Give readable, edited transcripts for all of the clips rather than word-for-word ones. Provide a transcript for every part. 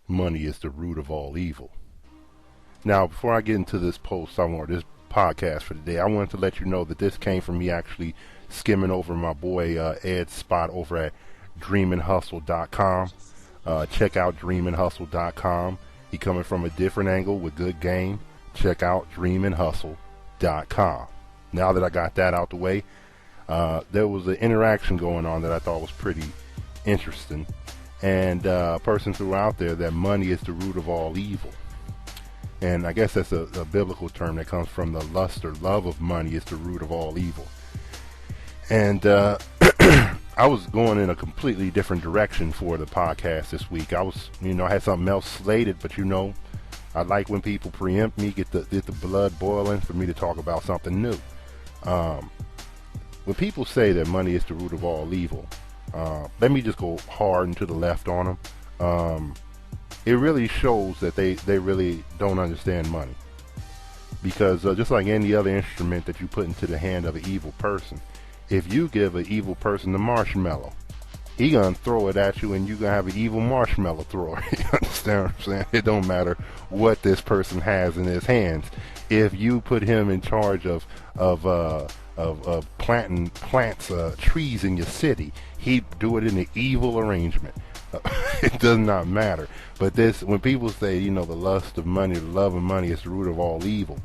money is the root of all evil. Now, before I get into this this podcast for today, I wanted to let you know that this came from me actually skimming over my boy Ed's spot over at dreamandhustle.com. Check out dreamandhustle.com. He coming from a different angle with good game. Check out dreamandhustle.com. Now that I got that out the way, there was an interaction going on that I thought was pretty interesting. And a person threw out there that money is the root of all evil. And I guess that's a biblical term that comes from the lust or love of money is the root of all evil. And I was going in a completely different direction for the podcast this week. I had something else slated, but I like when people preempt me, get the blood boiling for me to talk about something new. When people say that money is the root of all evil, let me just go hard and to the left on them. It really shows that they really don't understand money. Because just like any other instrument that you put into the hand of an evil person, if you give an evil person a marshmallow, he gonna throw it at you and you gonna have an evil marshmallow thrower. You understand what I'm saying? It don't matter what this person has in his hands. If you put him in charge of planting trees in your city, he'd do it in an evil arrangement. It does not matter. But when people say, the lust of money, the love of money is the root of all evil,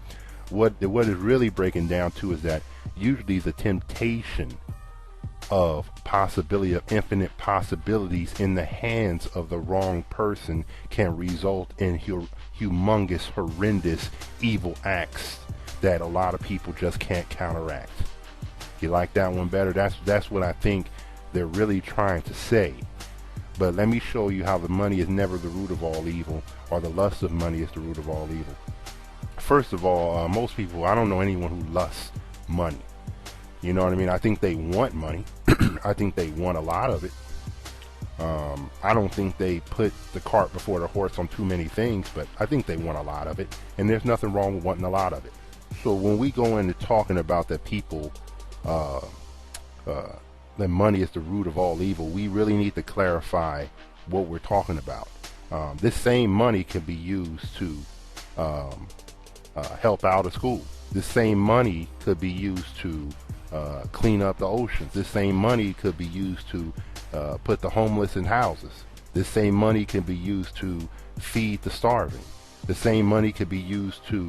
what is really breaking down to is that usually the temptation of possibility of infinite possibilities in the hands of the wrong person can result in humongous, horrendous, evil acts that a lot of people just can't counteract. You like that one better? That's what I think they're really trying to say. But let me show you how the money is never the root of all evil, or the lust of money is the root of all evil. First of all, most people, I don't know anyone who lusts money. You know what I mean? I think they want money. I think they want a lot of it. I don't think they put the cart before the horse on too many things, but I think they want a lot of it. And there's nothing wrong with wanting a lot of it. So when we go into talking about that people, that money is the root of all evil, we really need to clarify what we're talking about. This same money can be used to help out a school. This same money could be used to clean up the oceans. This same money could be used to put the homeless in houses. This same money can be used to feed the starving. The same money could be used to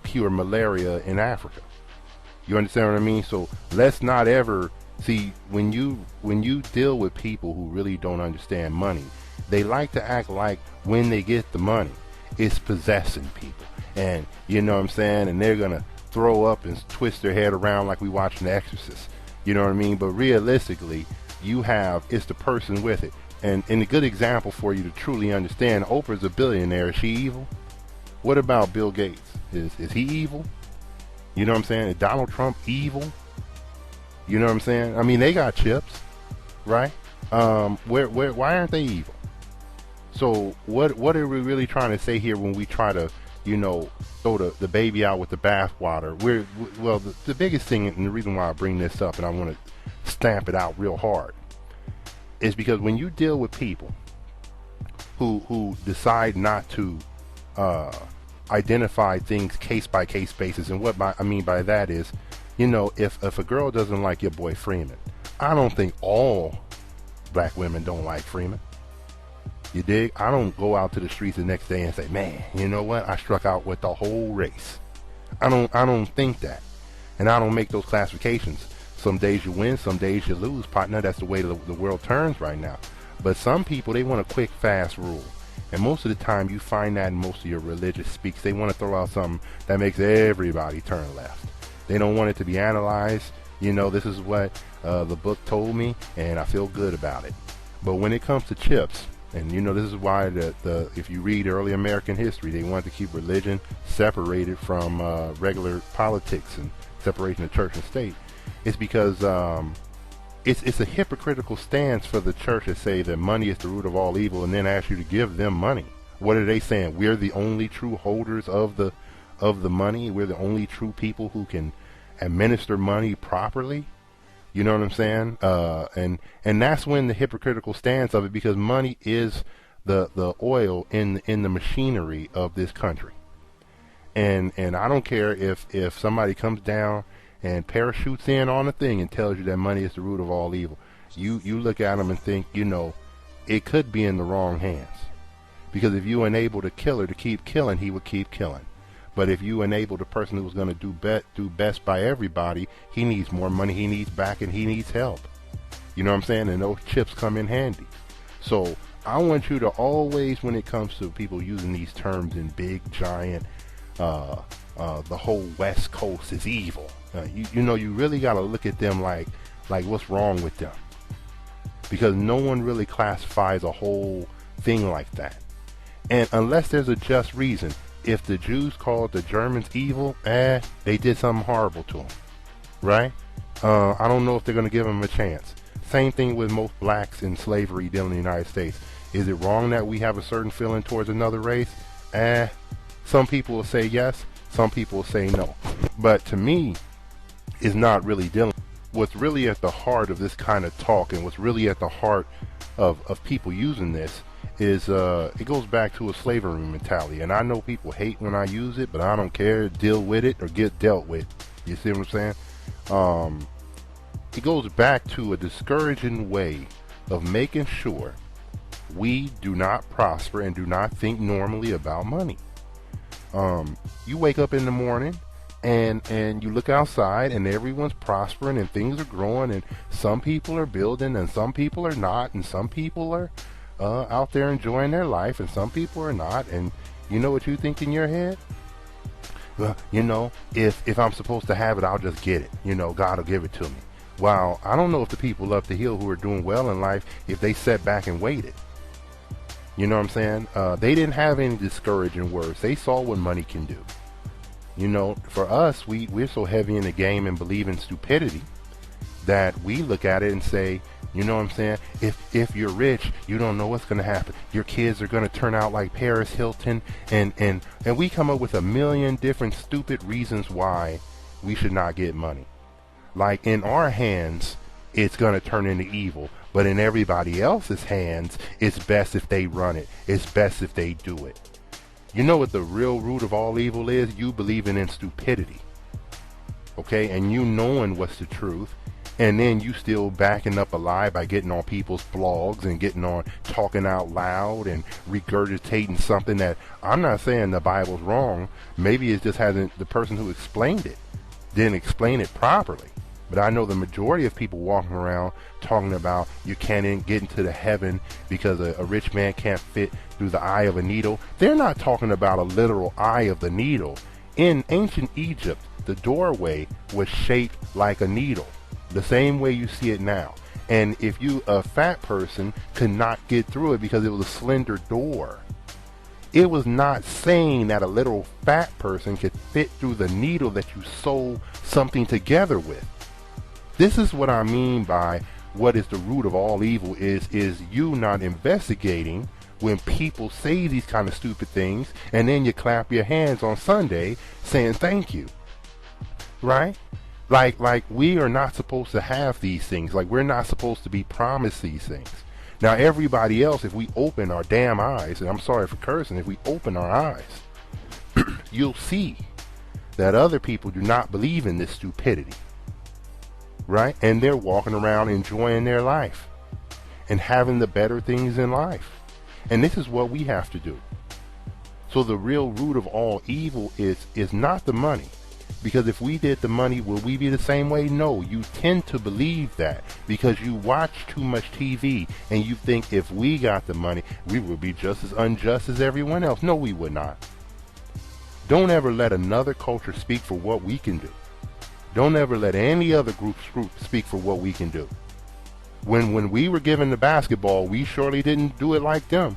cure malaria in Africa. You understand what I mean? So let's not ever see, when you deal with people who really don't understand money, they like to act like when they get the money, it's possessing people. And you know what I'm saying? And they're going to throw up and twist their head around like we watching The Exorcist. You know what I mean? But realistically, it's the person with it. And a good example for you to truly understand, Oprah's a billionaire. Is she evil? What about Bill Gates? Is he evil? You know what I'm saying? Is Donald Trump evil? You know what I'm saying? I mean, they got chips, right? Why aren't they evil? So what are we really trying to say here when we try to, throw the baby out with the bathwater? The biggest thing, and the reason why I bring this up and I want to stamp it out real hard, is because when you deal with people who decide not to identify things case by case basis, and what I mean by that is, if a girl doesn't like your boy Freeman, I don't think all black women don't like Freeman. You dig? I don't go out to the streets the next day and say, man, you know what? I struck out with the whole race. I don't think that. And I don't make those classifications. Some days you win, some days you lose, partner. That's the way the world turns right now. But some people, they want a quick, fast rule. And most of the time you find that in most of your religious speaks. They want to throw out something that makes everybody turn left. They don't want it to be analyzed. This is what the book told me, and I feel good about it. But when it comes to chips, and this is why if you read early American history, they wanted to keep religion separated from regular politics and separation of church and state. It's because it's a hypocritical stance for the church to say that money is the root of all evil and then ask you to give them money. What are they saying? We're the only true holders of the money. We're the only true people who can administer money properly. You know what I'm saying? And that's when the hypocritical stance of it, because money is the oil in the machinery of this country. And I don't care if somebody comes down and parachutes in on a thing and tells you that money is the root of all evil. You look at them and think, it could be in the wrong hands. Because if you enable the killer to keep killing, he would keep killing. But if you enable the person who's going to do best by everybody, he needs more money, he needs backing, he needs help. You know what I'm saying? And those chips come in handy. So I want you to always, when it comes to people using these terms in big, giant, the whole West Coast is evil. You really got to look at them like what's wrong with them. Because no one really classifies a whole thing like that. And unless there's a just reason, if the Jews called the Germans evil, they did something horrible to them, right? I don't know if they're going to give them a chance. Same thing with most blacks in slavery in the United States. Is it wrong that we have a certain feeling towards another race? Some people will say yes, some people will say no. But to me, it's not really dealing. What's really at the heart of this kind of talk, and what's really at the heart of people using this, is it goes back to a slavery mentality. And I know people hate when I use it, but I don't care. Deal with it or get dealt with. You see what I'm saying? It goes back to a discouraging way of making sure we do not prosper and do not think normally about money. You wake up in the morning and you look outside and everyone's prospering and things are growing, and some people are building and some people are not, and some people are out there enjoying their life and some people are not. And you know what you think in your head? Well, if I'm supposed to have it, I'll just get it. God will give it to me. Well, I don't know if the people up the hill who are doing well in life, if they sat back and waited. You know what I'm saying? They didn't have any discouraging words. They saw what money can do. For us, we're so heavy in the game and believe in stupidity that we look at it and say, you know what I'm saying? If you're rich, you don't know what's going to happen. Your kids are going to turn out like Paris Hilton, and we come up with a million different stupid reasons why we should not get money. Like in our hands, it's going to turn into evil. But in everybody else's hands, it's best if they run it. It's best if they do it. You know what the real root of all evil is? You believing in stupidity. Okay? And you knowing what's the truth. And then you still backing up a lie by getting on people's blogs and getting on talking out loud and regurgitating something that, I'm not saying the Bible's wrong. Maybe it just hasn't, the person who explained it didn't explain it properly. But I know the majority of people walking around talking about you can't get into the heaven because a rich man can't fit through the eye of a needle. They're not talking about a literal eye of the needle. In ancient Egypt, the doorway was shaped like a needle, the same way you see it now. And if a fat person could not get through it because it was a slender door, it was not saying that a little fat person could fit through the needle that you sew something together with. This is what I mean by what is the root of all evil is you not investigating when people say these kind of stupid things, and then you clap your hands on Sunday saying thank you. Right? Like we are not supposed to have these things. Like we're not supposed to be promised these things. Now everybody else, if we open our damn eyes, and I'm sorry for cursing, if we open our eyes, you'll see that other people do not believe in this stupidity. Right? And they're walking around enjoying their life and having the better things in life. And this is what we have to do. So the real root of all evil is not the money. Because if we did the money, will we be the same way? No, you tend to believe that because you watch too much TV and you think if we got the money, we would be just as unjust as everyone else. No, we would not. Don't ever let another culture speak for what we can do. Don't ever let any other group speak for what we can do. When we were given the basketball, we surely didn't do it like them.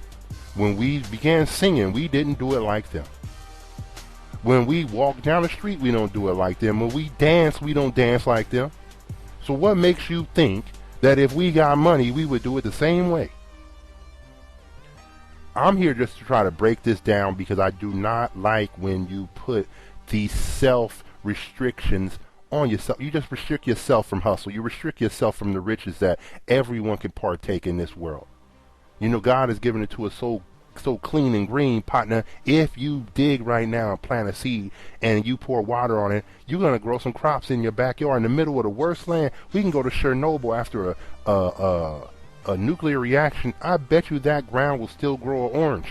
When we began singing, we didn't do it like them. When we walk down the street, we don't do it like them. When we dance, we don't dance like them. So what makes you think that if we got money, we would do it the same way? I'm here just to try to break this down because I do not like when you put these self-restrictions on yourself. You just restrict yourself from hustle. You restrict yourself from the riches that everyone can partake in this world. You know, God has given it to us so clean and green, partner. If you dig right now and plant a seed and you pour water on it, you're gonna grow some crops in your backyard in the middle of the worst land. We can go to Chernobyl after a nuclear reaction. I bet you that ground will still grow an orange.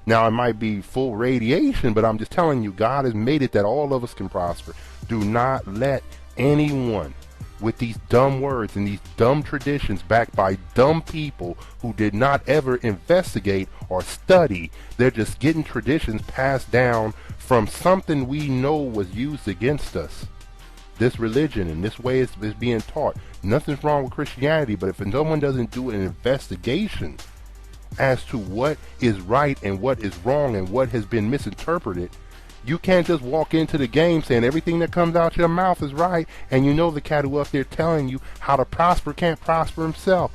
Now it might be full radiation, but I'm just telling you, God has made it that all of us can prosper. Do not let anyone with these dumb words and these dumb traditions backed by dumb people who did not ever investigate or study. They're just getting traditions passed down from something we know was used against us. This religion and this way is being taught. Nothing's wrong with Christianity, but if someone doesn't do an investigation as to what is right and what is wrong and what has been misinterpreted, you can't just walk into the game saying everything that comes out your mouth is right, and you know the cat who up there telling you how to prosper can't prosper himself.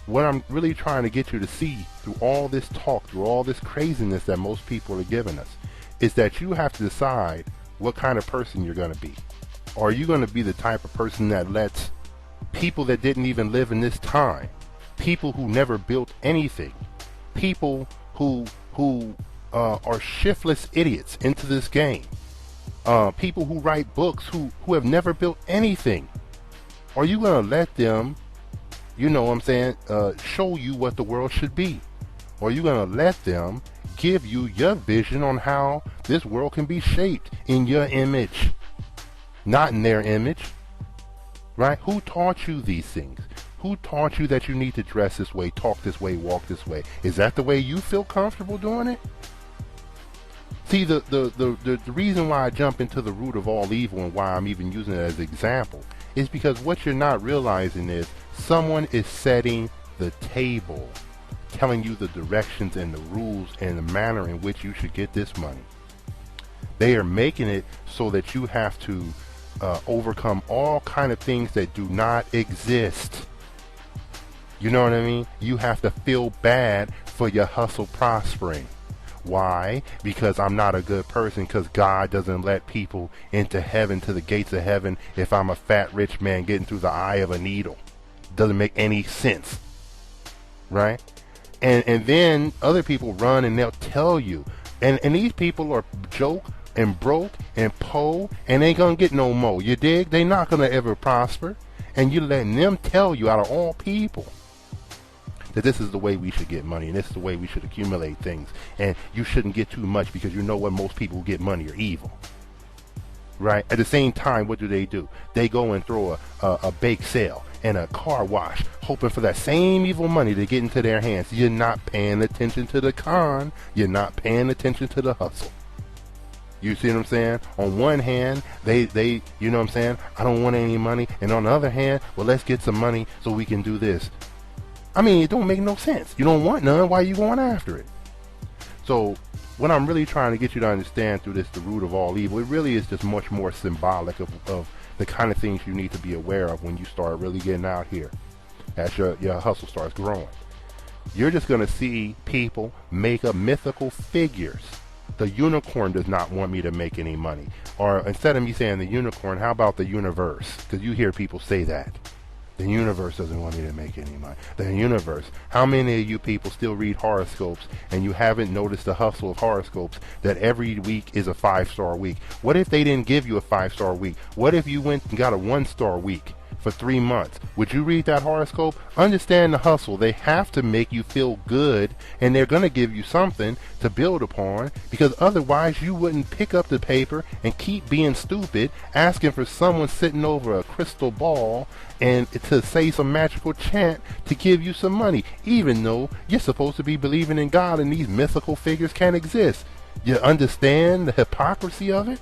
What I'm really trying to get you to see through all this talk, through all this craziness that most people are giving us, is that you have to decide what kind of person you're going to be. Are you going to be the type of person that lets people that didn't even live in this time, people who never built anything, people who are shiftless idiots into this game, people who write books who have never built anything? Are you going to let them, you know what I'm saying, show you what the world should be? Or are you going to let them give you your vision on how this world can be shaped in your image, not in their image? Right? Who taught you these things? Who taught you that you need to dress this way, talk this way, walk this way? Is that the way you feel comfortable doing it? See, the reason why I jump into the root of all evil and why I'm even using it as an example is because what you're not realizing is someone is setting the table, telling you the directions and the rules and the manner in which you should get this money. They are making it so that you have to overcome all kind of things that do not exist. You know what I mean? You have to feel bad for your hustle prospering. Why? Because I'm not a good person, because God doesn't let people into heaven, to the gates of heaven, if I'm a fat rich man getting through the eye of a needle. Doesn't make any sense. Right? And then other people run and they'll tell you. And these people are joke and broke and po and ain't gonna get no more. You dig? They not gonna ever prosper. And you letting them tell you, out of all people, that this is the way we should get money and this is the way we should accumulate things, and you shouldn't get too much because you know what, most people who get money are evil. Right? At the same time, what do? They go and throw a bake sale and a car wash, hoping for that same evil money to get into their hands. You're not paying attention to the con. You're not paying attention to the hustle. You see what I'm saying? On one hand, they you know what I'm saying, I don't want any money. And on the other hand, well, let's get some money so we can do this. I mean, it don't make no sense. You don't want none. Why are you going after it? So what I'm really trying to get you to understand through this, the root of all evil, it really is just much more symbolic of the kind of things you need to be aware of when you start really getting out here as your hustle starts growing. You're just going to see people make up mythical figures. The unicorn does not want me to make any money. Or instead of me saying the unicorn, how about the universe? Because you hear people say that. The universe doesn't want me to make any money. The universe. How many of you people still read horoscopes and you haven't noticed the hustle of horoscopes, that every week is a 5-star week? What if they didn't give you a 5-star week? What if you went and got a 1-star week for 3 months? Would you read that horoscope? Understand the hustle. They have to make you feel good, and they're going to give you something to build upon, because otherwise you wouldn't pick up the paper and keep being stupid, asking for someone sitting over a crystal ball and to say some magical chant to give you some money, even though you're supposed to be believing in God and these mythical figures can't exist. You understand the hypocrisy of it?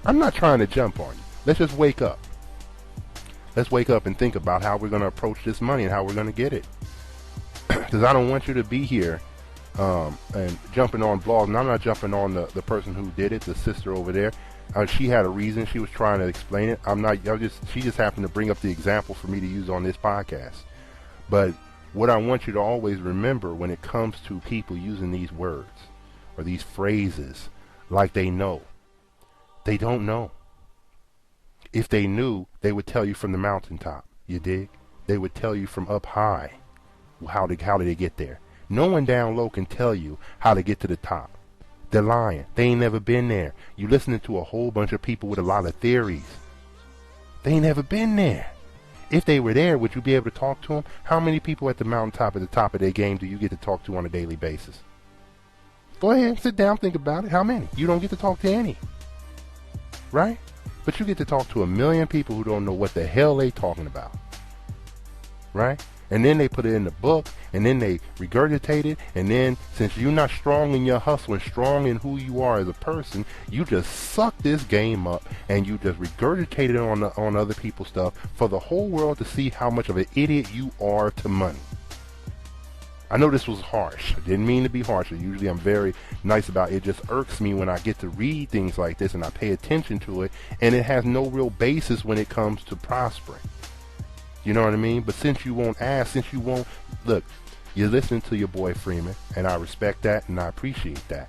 I'm not trying to jump on you. Let's just wake up. Let's wake up and think about how we're going to approach this money and how we're going to get it. Because I don't want you to be here and jumping on blogs. And I'm not jumping on the person who did it, the sister over there. She had a reason. She was trying to explain it. She just happened to bring up the example for me to use on this podcast. But what I want you to always remember when it comes to people using these words or these phrases like they know, they don't know. If they knew, they would tell you from the mountaintop. You dig? They would tell you from up high. how did they get there. No one down low can tell you how to get to the top. They're lying. They ain't never been there. You listening to a whole bunch of people with a lot of theories. They ain't never been there. If they were there, would you be able to talk to them? How many people at the mountaintop at the top of their game do you get to talk to on a daily basis? Go ahead, sit down, think about it. How many? You don't get to talk to any. Right? But you get to talk to a million people who don't know what the hell they talking about. Right? And then they put it in the book, and then they regurgitate it, and then since you're not strong in your hustle and strong in who you are as a person, you just suck this game up and you just regurgitate it on other people's stuff for the whole world to see how much of an idiot you are to money. I know this was harsh. I didn't mean to be harsh. Usually I'm very nice about it. It just irks me when I get to read things like this and I pay attention to it, and it has no real basis when it comes to prospering. You know what I mean? But since you won't ask, since you won't, look, you're listening to your boy Freeman, and I respect that and I appreciate that.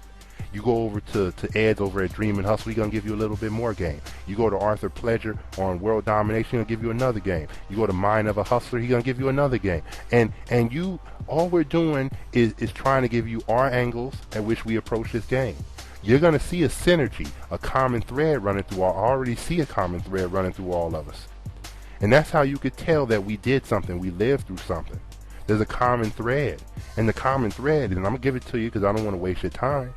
You go over to Ed's over at Dream and Hustle, he's going to give you a little bit more game. You go to Arthur Pledger on World Domination, he'll give you another game. You go to Mind of a Hustler, he's going to give you another game. And you, all we're doing is trying to give you our angles at which we approach this game. You're going to see a synergy, a common thread running through all. I already see a common thread running through all of us. And that's how you could tell that we did something, we lived through something. There's a common thread. And the common thread, and I'm going to give it to you because I don't want to waste your time,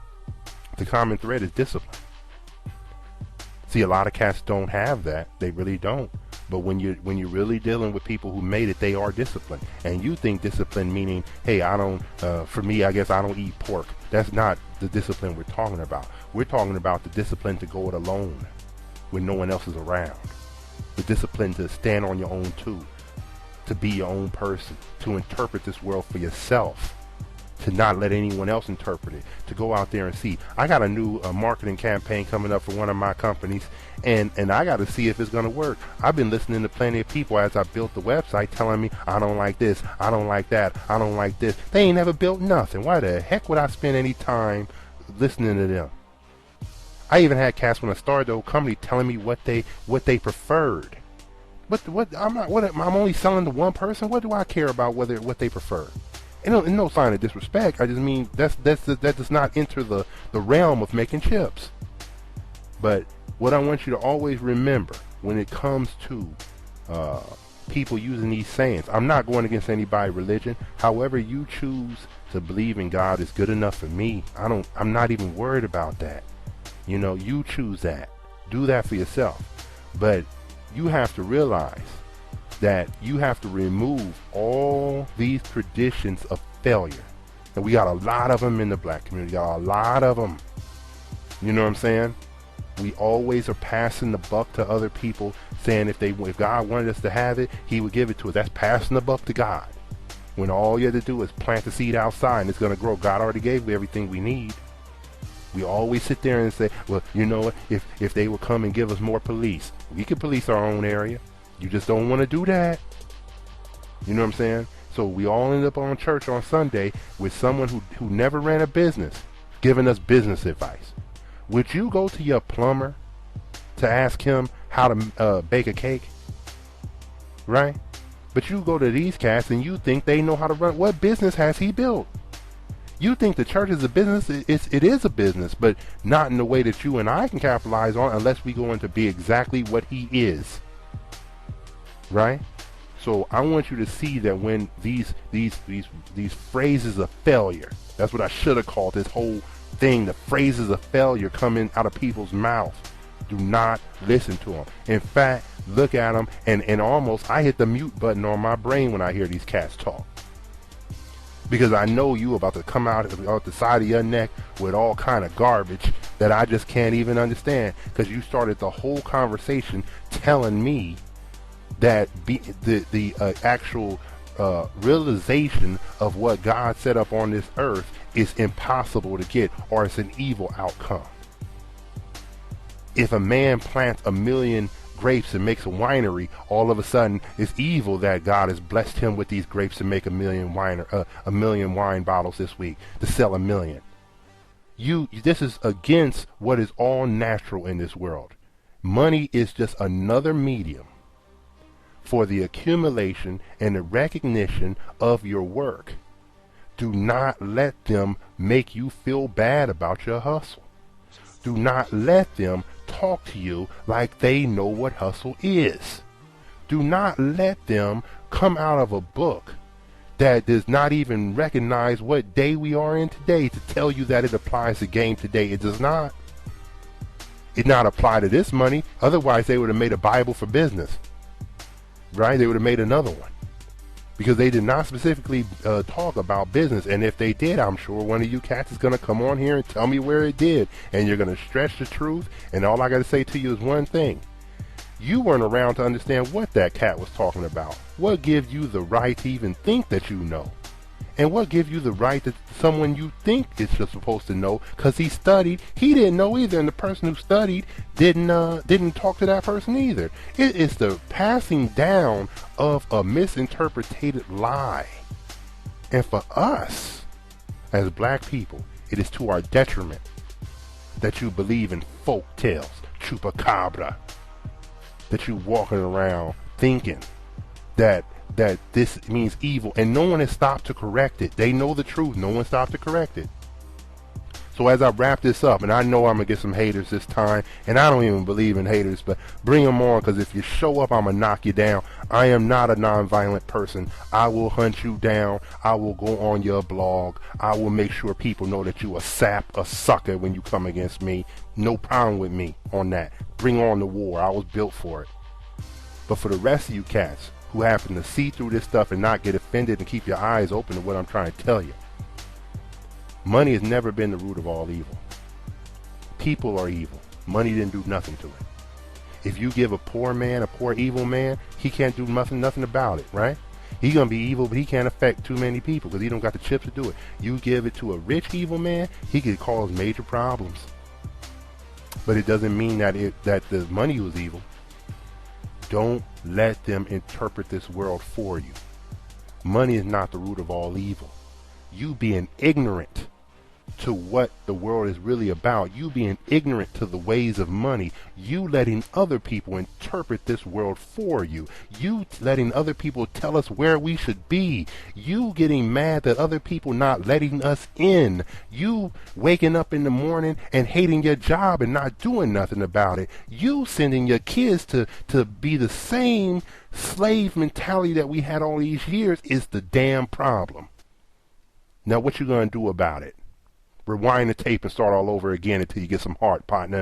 the common thread is discipline. See, a lot of cats don't have that. They really don't. But when you're really dealing with people who made it, they are disciplined. And you think discipline meaning, hey, I don't, for me, I guess I don't eat pork. That's not the discipline we're talking about. We're talking about the discipline to go it alone when no one else is around. The discipline to stand on your own too, to be your own person, to interpret this world for yourself, to not let anyone else interpret it, to go out there and see. I got a new marketing campaign coming up for one of my companies, and I got to see if it's going to work. I've been listening to plenty of people as I built the website telling me, I don't like this, I don't like that, I don't like this. They ain't never built nothing. Why the heck would I spend any time listening to them? I even had cats when I started the whole company telling me what they preferred. I'm only selling to one person. What do I care about what they prefer? And no sign of disrespect. I just mean that does not enter the realm of making chips. But what I want you to always remember when it comes to people using these sayings, I'm not going against anybody's religion. However you choose to believe in God is good enough for me. I'm not even worried about that. You know, you choose that. Do that for yourself. But you have to realize that you have to remove all these traditions of failure. And we got a lot of them in the black community. Got a lot of them. You know what I'm saying? We always are passing the buck to other people, saying if God wanted us to have it, he would give it to us. That's passing the buck to God. When all you have to do is plant the seed outside and it's going to grow. God already gave you everything we need. We always sit there and say, well, you know what, if they would come and give us more police, we could police our own area. You just don't want to do that. You know what I'm saying? So we all end up on church on Sunday with someone who never ran a business giving us business advice. Would you go to your plumber to ask him how to bake a cake? Right? But you go to these cats and you think they know how to run. What business has he built? You think the church is a business. It is a business, but not in the way that you and I can capitalize on unless we go into be exactly what he is. Right? So I want you to see that when these phrases of failure, that's what I should have called this whole thing, the phrases of failure coming out of people's mouths. Do not listen to them. In fact, look at them and almost I hit the mute button on my brain when I hear these cats talk. Because I know you about to come out the side of your neck with all kind of garbage that I just can't even understand. Because you started the whole conversation telling me that the actual realization of what God set up on this earth is impossible to get, or it's an evil outcome. If a man plants 1 million grapes and makes a winery, all of a sudden it's evil that God has blessed him with these grapes to make 1 million wine bottles this week to sell 1 million. This is against what is all natural in this world. Money is just another medium for the accumulation and the recognition of your work. Do not let them make you feel bad about your hustle. Do not let them talk to you like they know what hustle is. Do not let them come out of a book that does not even recognize what day we are in today to tell you that it applies to game today. It does not. It not apply to this money. Otherwise, they would have made a Bible for business, right? They would have made another one, because they did not specifically talk about business. And if they did, I'm sure one of you cats is going to come on here and tell me where it did, and you're going to stretch the truth. And all I got to say to you is one thing: you weren't around to understand what that cat was talking about. What gives you the right to even think that you know? And what gives you the right that someone you think is just supposed to know, because he studied, he didn't know either, and the person who studied didn't talk to that person either. It is the passing down of a misinterpreted lie. And for us, as black people, it is to our detriment that you believe in folk tales, chupacabra, that you walking around thinking that this means evil, and no one has stopped to correct it. They know the truth. No one stopped to correct it. So as I wrap this up, and I know I'm going to get some haters this time, and I don't even believe in haters, but bring them on, because if you show up, I'm going to knock you down. I am not a nonviolent person. I will hunt you down. I will go on your blog. I will make sure people know that you a sap, a sucker when you come against me. No problem with me on that. Bring on the war. I was built for it. But for the rest of you cats who happen to see through this stuff and not get offended and keep your eyes open to what I'm trying to tell you, money has never been the root of all evil. People are evil. Money didn't do nothing to it. If you give a poor man, a poor evil man, he can't do nothing about it, right? He's going to be evil, but he can't affect too many people because he don't got the chips to do it. You give it to a rich evil man, he could cause major problems. But it doesn't mean that the money was evil. Don't let them interpret this world for you. Money is not the root of all evil. You being ignorant to what the world is really about, you being ignorant to the ways of money, you letting other people interpret this world for you, you letting other people tell us where we should be, you getting mad that other people not letting us in, you waking up in the morning and hating your job and not doing nothing about it, you sending your kids to be the same slave mentality that we had all these years is the damn problem. Now what you gonna do about it? Rewind the tape and start all over again until you get some heart, partner.